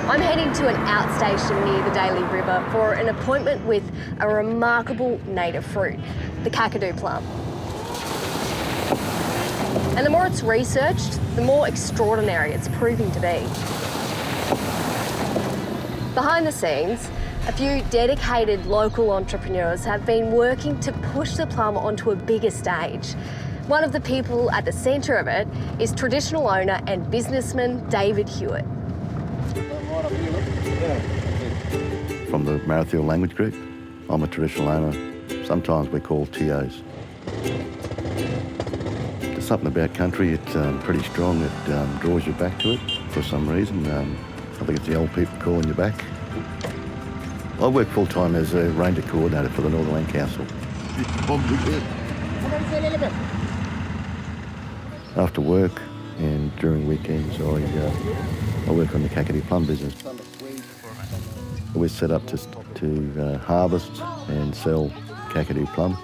I'm heading to an outstation near the Daly River for an appointment with a remarkable native fruit, the Kakadu plum. And the more it's researched, the more extraordinary it's proving to be. Behind the scenes, a few dedicated local entrepreneurs have been working to push the plum onto a bigger stage. One of the people at the centre of it is traditional owner and businessman David Hewitt. From the Marathil language group. I'm a traditional owner. Sometimes we're called TOs. There's something about country, it's pretty strong. It draws you back to it for some reason. I think it's the old people calling you back. I work full-time as a ranger coordinator for the Northern Land Council. After work and during weekends, I work on the Kakadu plum business. We're set up to harvest and sell Kakadu plum.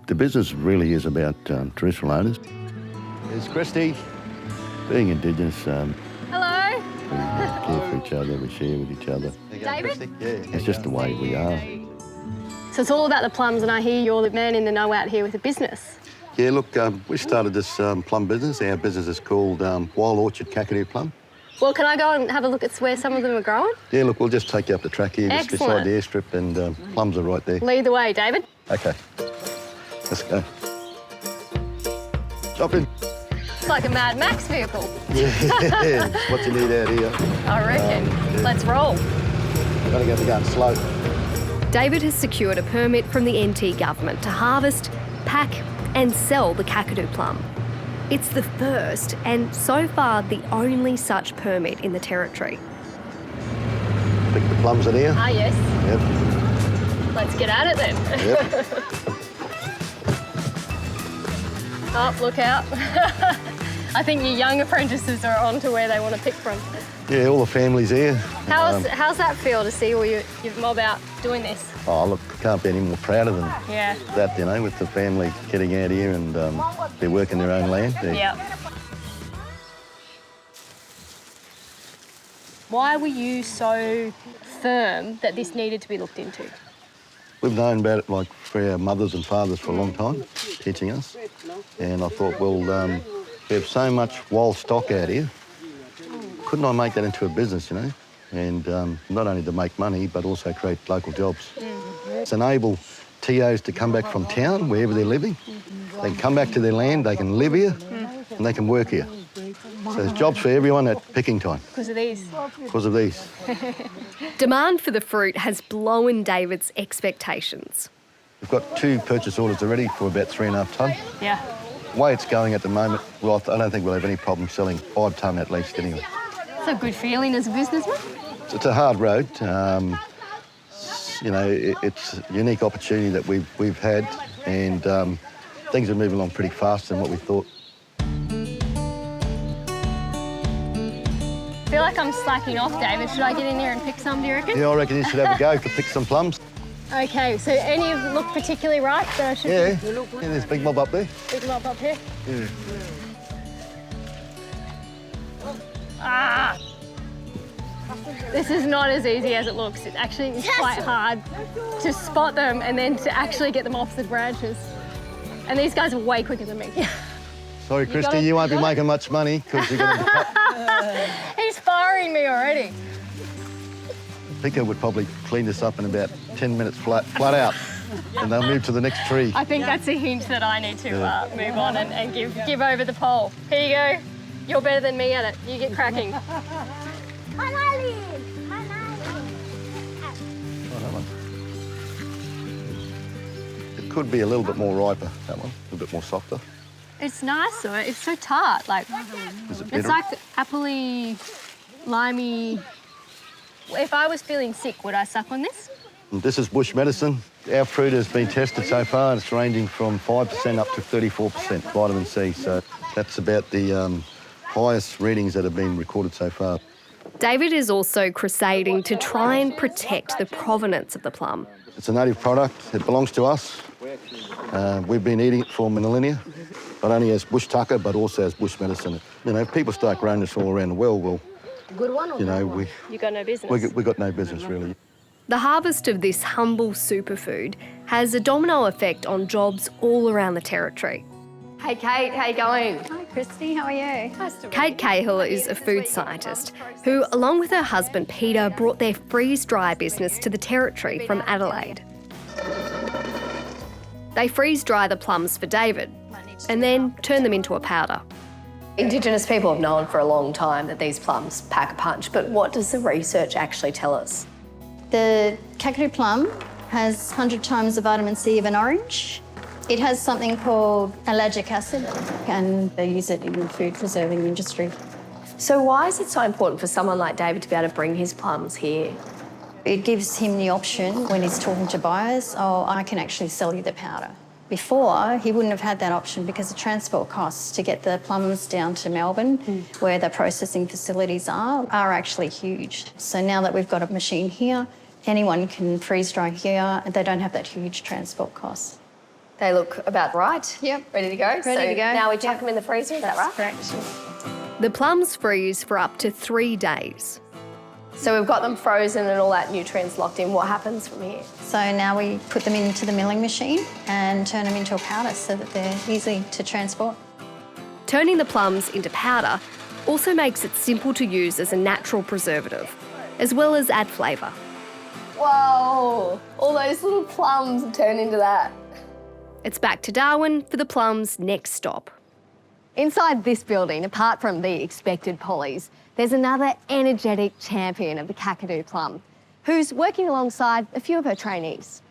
The business really is about traditional owners. There's Christy. Being Indigenous, Hello. we care for each other, we share with each other. David? Yeah, it's just the way we are. So it's all about the plums, and I hear you're the man in the know out here with a business. Yeah, look, we started this plum business. Our business is called Wild Orchard Kakadu Plum. Well, can I go and have a look at where some of them are growing? Yeah, look, we'll just take you up the track here, just beside the airstrip, and plums are right there. Lead the way, David. Okay, let's go. Jump in. It's like a Mad Max vehicle. Yeah, what you need out here. I reckon. Yeah. Let's roll. Gotta get the gun slow. David has secured a permit from the NT government to harvest, pack and sell the Kakadu plum. It's the first and so far the only such permit in the territory. Pick the plums in here. Ah, yes. Yep. Let's get at it then. Yep. Oh, look out. I think your young apprentices are on to where they want to pick from. Yeah, all the families here. How's that feel to see all your mob out doing this? Oh, look, can't be any more prouder than Yeah. that, you know, with the family getting out here and they're working their own land. Yeah. Why were you so firm that this needed to be looked into? We've known about it like for our mothers and fathers for a long time, teaching us. And I thought, well, we have so much wild stock out here. Couldn't I make that into a business, you know? And not only to make money, but also create local jobs. It's enable TOs to come back from town, wherever they're living. They can come back to their land, they can live here, and they can work here. So there's jobs for everyone at picking time. Because of these? Because of these. Demand for the fruit has blown David's expectations. We've got 2 purchase orders already for about 3.5 tonne. Yeah. The way it's going at the moment, well, I don't think we'll have any problem selling 5 tonne at least anyway. It's a good feeling as a businessman. It's a hard road. You know, it's a unique opportunity that we've had, and things are moving along pretty fast than what we thought. I feel like I'm slacking off, David. Should I get in there and pick some, do you reckon? Yeah, I reckon you should have a go to pick some plums. Okay, so any of them look particularly ripe that I should... Yeah, there's a big mob up there. Big mob up here? Yeah. Ah! This is not as easy as it looks. It actually is quite hard to spot them and then to actually get them off the branches. And these guys are way quicker than me. Sorry, Christy, you won't be making much money because you're going to... He's firing me already. Picker would probably clean this up in about 10 minutes flat out, and they'll move to the next tree. I think that's a hint that I need to move on and give over the pole. Here you go. You're better than me at it. You get cracking. It could be a little bit more riper, that one, a little bit more softer. It's nice though. It's so tart. Like it's like appley, limey. If I was feeling sick, would I suck on this? This is bush medicine. Our fruit has been tested so far, and it's ranging from 5% up to 34% vitamin C. So that's about the highest readings that have been recorded so far. David is also crusading to try and protect the provenance of the plum. It's a native product. It belongs to us. We've been eating it for millennia, not only as bush tucker, but also as bush medicine. You know, if people start growing this all around the world, well, Good one or you know, bad one? You got no business? we got no business really. The harvest of this humble superfood has a domino effect on jobs all around the territory. Hey Kate, how you going? Hi Christy, how are you? Nice to meet Kate Cahill is a food scientist who, along with her husband Peter, brought their freeze-dry business to the territory from Adelaide. They freeze-dry the plums for David and then turn them into a powder. Indigenous people have known for a long time that these plums pack a punch, but what does the research actually tell us? The Kakadu plum has 100 times the vitamin C of an orange. It has something called allergic acid, and they use it in the food preserving industry. So why is it so important for someone like David to be able to bring his plums here? It gives him the option when he's talking to buyers, oh, I can actually sell you the powder. Before, he wouldn't have had that option because the transport costs to get the plums down to Melbourne, where the processing facilities are actually huge. So now that we've got a machine here, anyone can freeze dry here and they don't have that huge transport cost. They look about right. Yep. Ready to go? Ready to go. Now we chuck them in the freezer, is that right? Correct. The plums freeze for up to 3 days. So we've got them frozen and all that nutrients locked in. What happens from here? So now we put them into the milling machine and turn them into a powder so that they're easy to transport. Turning the plums into powder also makes it simple to use as a natural preservative, as well as add flavour. Whoa! All those little plums have turned into that. It's back to Darwin for the plums' next stop. Inside this building, apart from the expected pollies, there's another energetic champion of the Kakadu plum, who's working alongside a few of her trainees.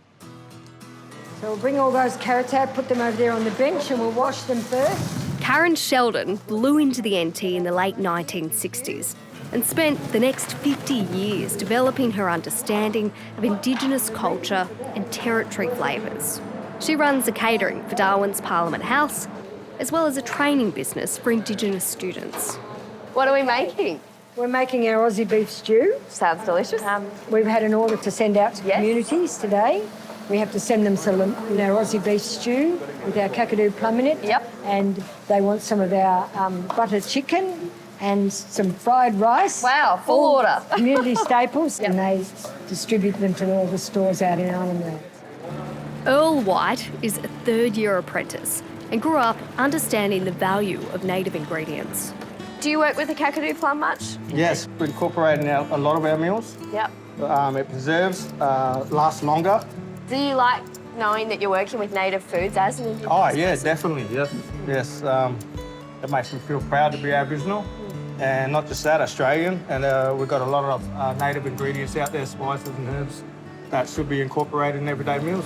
So we'll bring all those carrots out, put them over there on the bench, and we'll wash them first. Karen Sheldon blew into the NT in the late 1960s and spent the next 50 years developing her understanding of Indigenous culture and territory flavours. She runs a catering for Darwin's Parliament House, as well as a training business for Indigenous students. What are we making? We're making our Aussie beef stew. Sounds delicious. We've had an order to send out to communities today. We have to send them some of our Aussie beef stew with our Kakadu plum in it. Yep. And they want some of our butter chicken and some fried rice. Wow, full order. Community staples, and they distribute them to all the stores out in Arnhem. Earl White is a third-year apprentice and grew up understanding the value of native ingredients. Do you work with the Kakadu plum much? Yes, we incorporate in a lot of our meals. Yep. It preserves, lasts longer. Do you like knowing that you're working with native foods as an Indigenous Oh, yeah, person? definitely, yes. It makes me feel proud to be Aboriginal. And not just that, Australian. And we've got a lot of native ingredients out there, spices and herbs, that should be incorporated in everyday meals.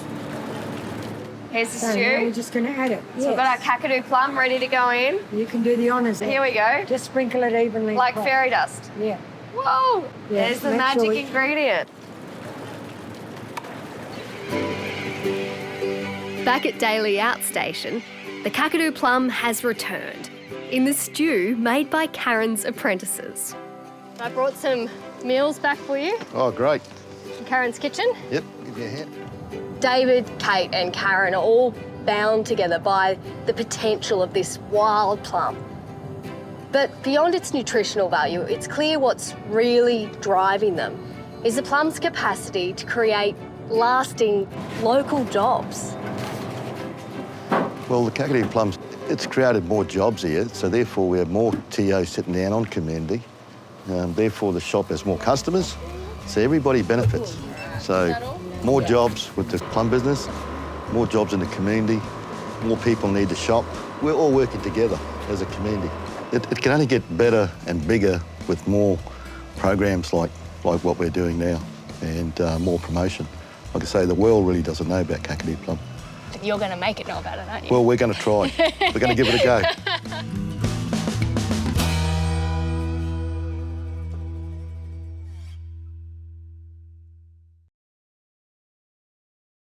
Here's the So now stew. we're just going to add it. So we've got our Kakadu plum ready to go in. You can do the honours there. Here we go. Just sprinkle it evenly. Like across. fairy dust. Yeah. Whoa! Yeah, There's the make magic sure ingredient. Back at Daily Outstation, the Kakadu plum has returned in the stew made by Karen's apprentices. I brought some meals back for you Oh, great. from Karen's kitchen. Yep, give you a hand. David, Kate and Karen are all bound together by the potential of this wild plum. But beyond its nutritional value, it's clear what's really driving them is the plum's capacity to create lasting local jobs. Well, the Kakadu plums, it's created more jobs here, so therefore we have more TOs sitting down on community. Therefore the shop has more customers, so everybody benefits. So more jobs with the plum business, more jobs in the community, more people need to shop. We're all working together as a community. It can only get better and bigger with more programs like what we're doing now and more promotion. Like I say, the world really doesn't know about Kakadu plum. You're going to make it know about it, aren't you? Well, we're going to try. We're going to give it a go.